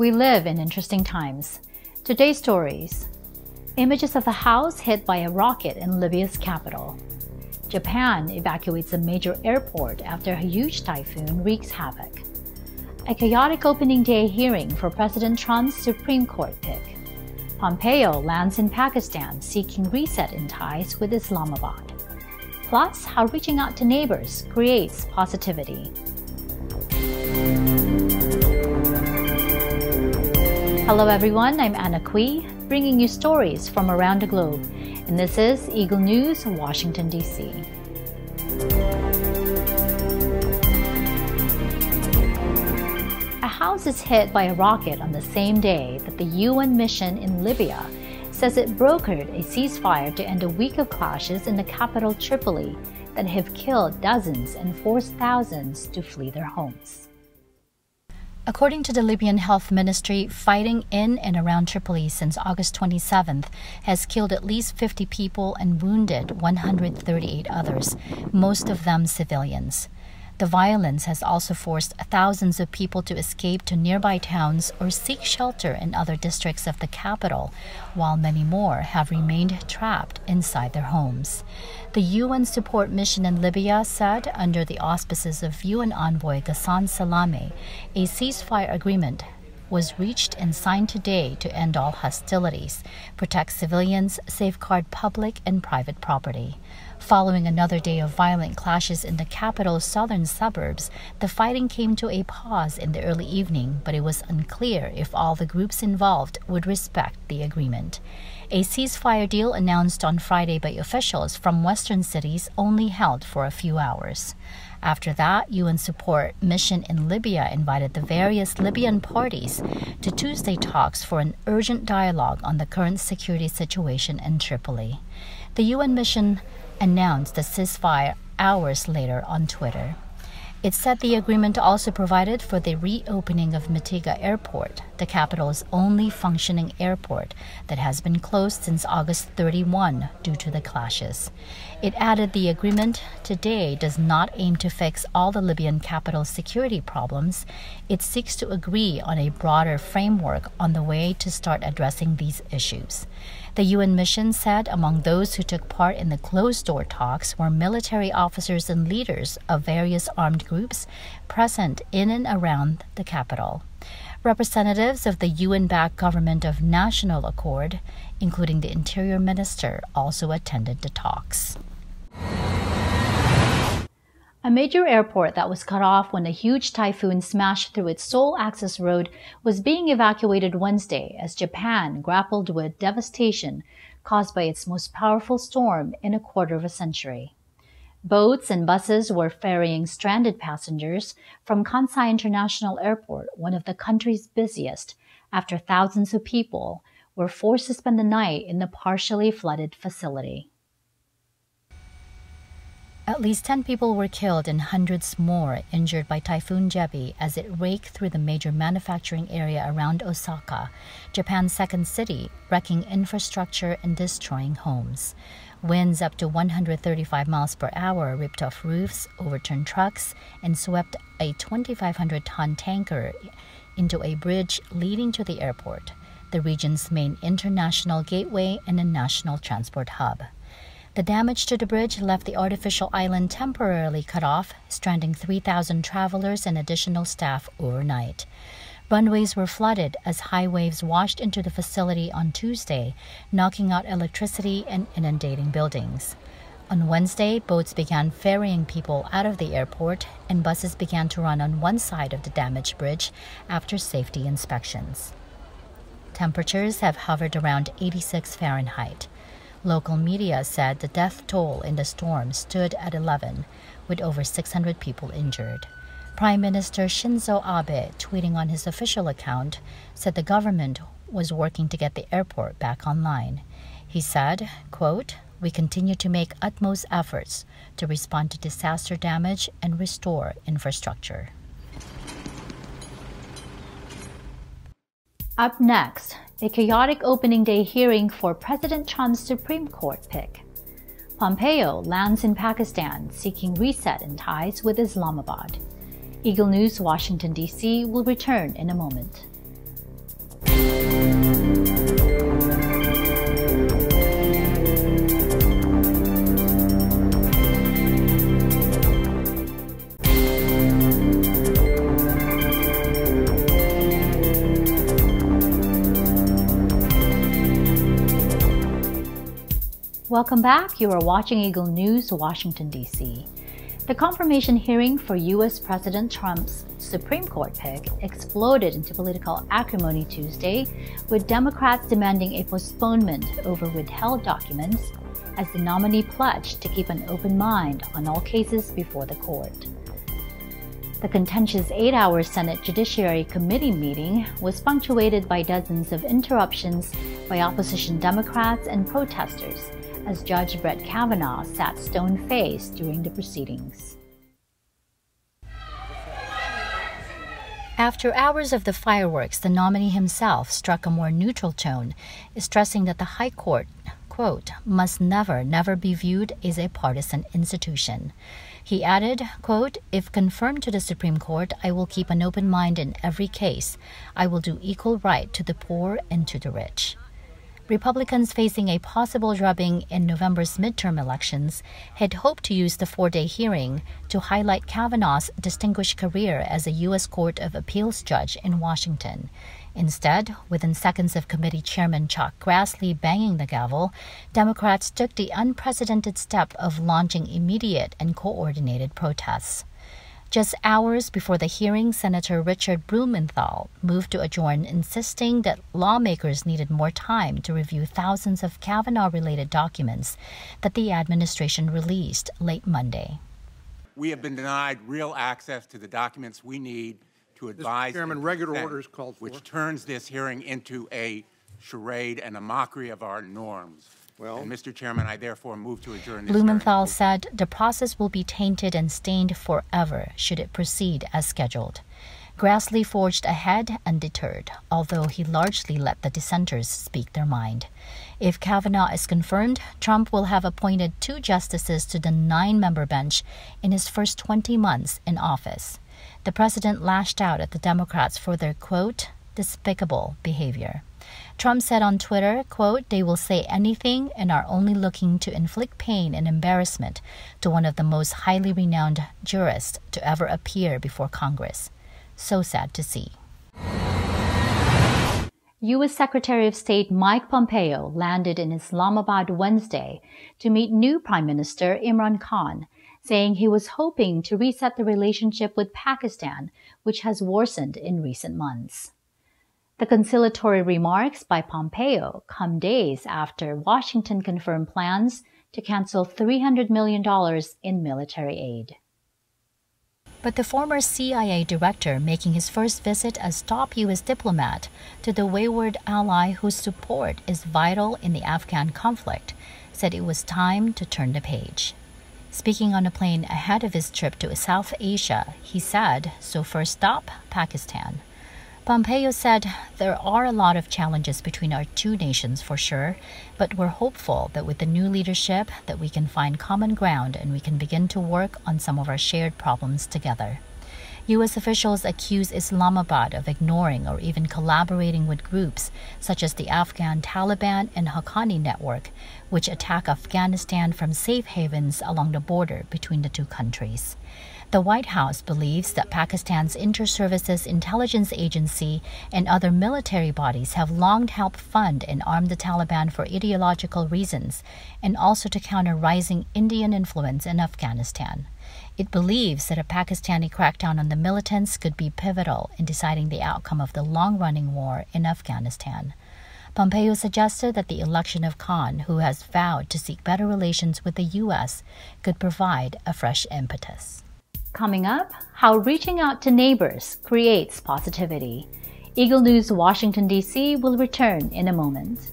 We live in interesting times. Today's stories. Images of a house hit by a rocket in Libya's capital. Japan evacuates a major airport after a huge typhoon wreaks havoc. A chaotic opening day hearing for President Trump's Supreme Court pick. Pompeo lands in Pakistan seeking reset in ties with Islamabad. Plus, how reaching out to neighbors creates positivity. Hello everyone, I'm Anna Kui, bringing you stories from around the globe, and this is Eagle News, Washington, D.C. A house is hit by a rocket on the same day that the UN mission in Libya says it brokered a ceasefire to end a week of clashes in the capital Tripoli that have killed dozens and forced thousands to flee their homes. According to the Libyan Health Ministry, fighting in and around Tripoli since August 27th has killed at least 50 people and wounded 138 others, most of them civilians. The violence has also forced thousands of people to escape to nearby towns or seek shelter in other districts of the capital, while many more have remained trapped inside their homes. The UN support mission in Libya said, under the auspices of UN envoy Ghassan Salameh, a ceasefire agreement was reached and signed today to end all hostilities, protect civilians, safeguard public and private property. Following another day of violent clashes in the capital's southern suburbs, the fighting came to a pause in the early evening, but it was unclear if all the groups involved would respect the agreement. A ceasefire deal announced on Friday by officials from western cities only held for a few hours. After that, UN support mission in Libya invited the various Libyan parties to Tuesday talks for an urgent dialogue on the current security situation in Tripoli. The UN mission announced the ceasefire hours later on Twitter. It said the agreement also provided for the reopening of Mitiga Airport, the capital's only functioning airport that has been closed since August 31 due to the clashes. It added the agreement today does not aim to fix all the Libyan capital's security problems. It seeks to agree on a broader framework on the way to start addressing these issues. The UN mission said among those who took part in the closed-door talks were military officers and leaders of various armed groups present in and around the capital. Representatives of the UN-backed Government of National Accord, including the Interior Minister, also attended the talks. A major airport that was cut off when a huge typhoon smashed through its sole access road was being evacuated Wednesday as Japan grappled with devastation caused by its most powerful storm in a quarter of a century. Boats and buses were ferrying stranded passengers from Kansai International Airport, one of the country's busiest, after thousands of people were forced to spend the night in the partially flooded facility. At least 10 people were killed and hundreds more injured by Typhoon Jebi as it raked through the major manufacturing area around Osaka, Japan's second city, wrecking infrastructure and destroying homes. Winds up to 135 miles per hour ripped off roofs, overturned trucks, and swept a 2,500-ton tanker into a bridge leading to the airport, the region's main international gateway and a national transport hub. The damage to the bridge left the artificial island temporarily cut off, stranding 3,000 travelers and additional staff overnight. Runways were flooded as high waves washed into the facility on Tuesday, knocking out electricity and inundating buildings. On Wednesday, boats began ferrying people out of the airport, and buses began to run on one side of the damaged bridge after safety inspections. Temperatures have hovered around 86 Fahrenheit. Local media said the death toll in the storm stood at 11, with over 600 people injured. Prime Minister Shinzo Abe, tweeting on his official account, said the government was working to get the airport back online. He said, quote, "We continue to make utmost efforts to respond to disaster damage and restore infrastructure." Up next, a chaotic opening day hearing for President Trump's Supreme Court pick. Pompeo lands in Pakistan seeking reset in ties with Islamabad. Eagle News, Washington, D.C. will return in a moment. Welcome back. You are watching Eagle News, Washington, D.C. The confirmation hearing for U.S. President Trump's Supreme Court pick exploded into political acrimony Tuesday, with Democrats demanding a postponement over withheld documents as the nominee pledged to keep an open mind on all cases before the court. The contentious 8-hour Senate Judiciary Committee meeting was punctuated by dozens of interruptions by opposition Democrats and protesters, as Judge Brett Kavanaugh sat stone-faced during the proceedings. After hours of the fireworks, the nominee himself struck a more neutral tone, stressing that the High Court, quote, must never be viewed as a partisan institution. He added, quote, if confirmed to the Supreme Court, I will keep an open mind in every case. I will do equal right to the poor and to the rich. Republicans facing a possible drubbing in November's midterm elections had hoped to use the 4-day hearing to highlight Kavanaugh's distinguished career as a U.S. Court of Appeals judge in Washington. Instead, within seconds of Committee Chairman Chuck Grassley banging the gavel, Democrats took the unprecedented step of launching immediate and coordinated protests. Just hours before the hearing, Senator Richard Blumenthal moved to adjourn, insisting that lawmakers needed more time to review thousands of Kavanaugh-related documents that the administration released late Monday. We have been denied real access to the documents we need to advise, Mr. Chairman, regular orders called for, which turns this hearing into a charade and a mockery of our norms. Well, and Mr. Chairman, I therefore move to adjourn this Blumenthal hearing. said the process will be tainted and stained forever should it proceed as scheduled. Grassley forged ahead undeterred, although he largely let the dissenters speak their mind. If Kavanaugh is confirmed, Trump will have appointed 2 justices to the 9-member bench in his first 20 months in office. The president lashed out at the Democrats for their, quote, despicable behavior. Trump said on Twitter, quote, they will say anything and are only looking to inflict pain and embarrassment to one of the most highly renowned jurists to ever appear before Congress. So sad to see. U.S. Secretary of State Mike Pompeo landed in Islamabad Wednesday to meet new Prime Minister Imran Khan, saying he was hoping to reset the relationship with Pakistan, which has worsened in recent months. The conciliatory remarks by Pompeo come days after Washington confirmed plans to cancel $300 million in military aid. But the former CIA director, making his first visit as top U.S. diplomat to the wayward ally whose support is vital in the Afghan conflict, said it was time to turn the page. Speaking on a plane ahead of his trip to South Asia, he said, so first stop, Pakistan. Pompeo said, there are a lot of challenges between our two nations for sure, but we're hopeful that with the new leadership that we can find common ground and we can begin to work on some of our shared problems together. U.S. officials accuse Islamabad of ignoring or even collaborating with groups such as the Afghan Taliban and Haqqani network, which attack Afghanistan from safe havens along the border between the two countries. The White House believes that Pakistan's Inter-Services Intelligence Agency and other military bodies have long helped fund and arm the Taliban for ideological reasons and also to counter rising Indian influence in Afghanistan. It believes that a Pakistani crackdown on the militants could be pivotal in deciding the outcome of the long-running war in Afghanistan. Pompeo suggested that the election of Khan, who has vowed to seek better relations with the U.S., could provide a fresh impetus. Coming up, how reaching out to neighbors creates positivity. Eagle News Washington, D.C. will return in a moment.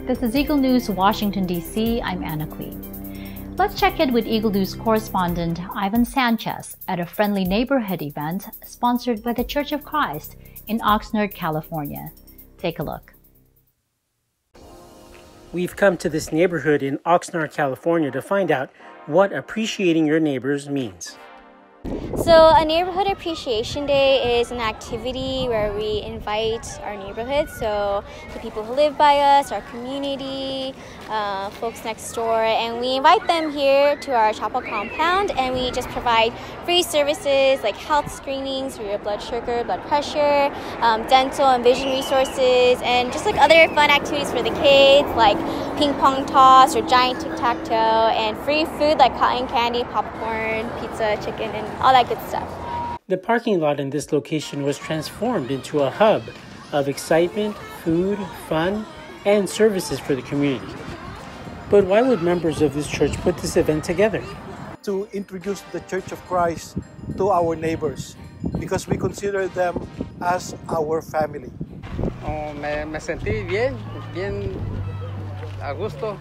This is Eagle News Washington, D.C. I'm Anna Queen. Let's check in with Eagle News correspondent Ivan Sanchez at a friendly neighborhood event sponsored by the Church of Christ in Oxnard, California. Take a look. We've come to this neighborhood in Oxnard, California to find out what appreciating your neighbors means. So a Neighborhood Appreciation Day is an activity where we invite our neighborhood, so the people who live by us, our community, folks next door, and we invite them here to our chapel compound, and we just provide free services like health screenings for your blood sugar, blood pressure, dental and vision resources, and just like other fun activities for the kids like ping pong toss or giant tic-tac-toe, and free food like cotton candy, popcorn, pizza, chicken, and all that good stuff. The parking lot in this location was transformed into a hub of excitement, food, fun, and services for the community. But why would members of this church put this event together? To introduce the Church of Christ to our neighbors because we consider them as our family. Me sentí bien a gusto.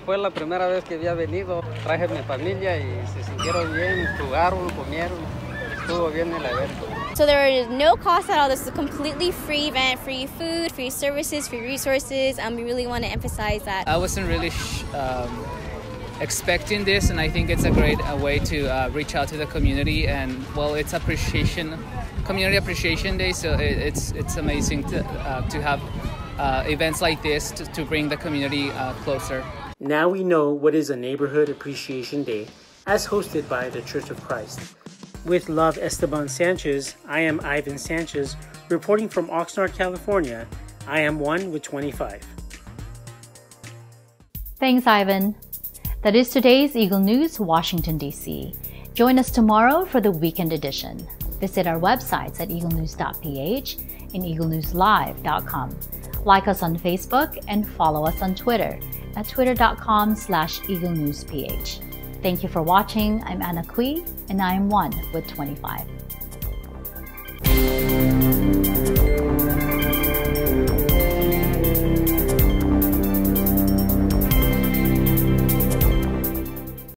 Fue la primera vez que había venido. Traje a mi familia y se sintieron bien, jugaron, comieron. Estuvo bien el evento. So there is no cost at all. This is a completely free event, free food, free services, free resources. We really want to emphasize that. I wasn't really expecting this, and I think it's a great way to reach out to the community. And well, it's Community Appreciation Day, so it's amazing to have events like this to bring the community closer. Now we know what is a Neighborhood Appreciation Day, as hosted by the Church of Christ. With Love Esteban Sanchez, I am Ivan Sanchez, reporting from Oxnard, California. I am 1 with 25. Thanks, Ivan. That is today's Eagle News, Washington, D.C. Join us tomorrow for the weekend edition. Visit our websites at Eaglenews.PH and EagleNewsLive.com. Like us on Facebook and follow us on Twitter at twitter.com/EagleNewsPH. Thank you for watching. I'm Anna Kui, and I am 1 with 25.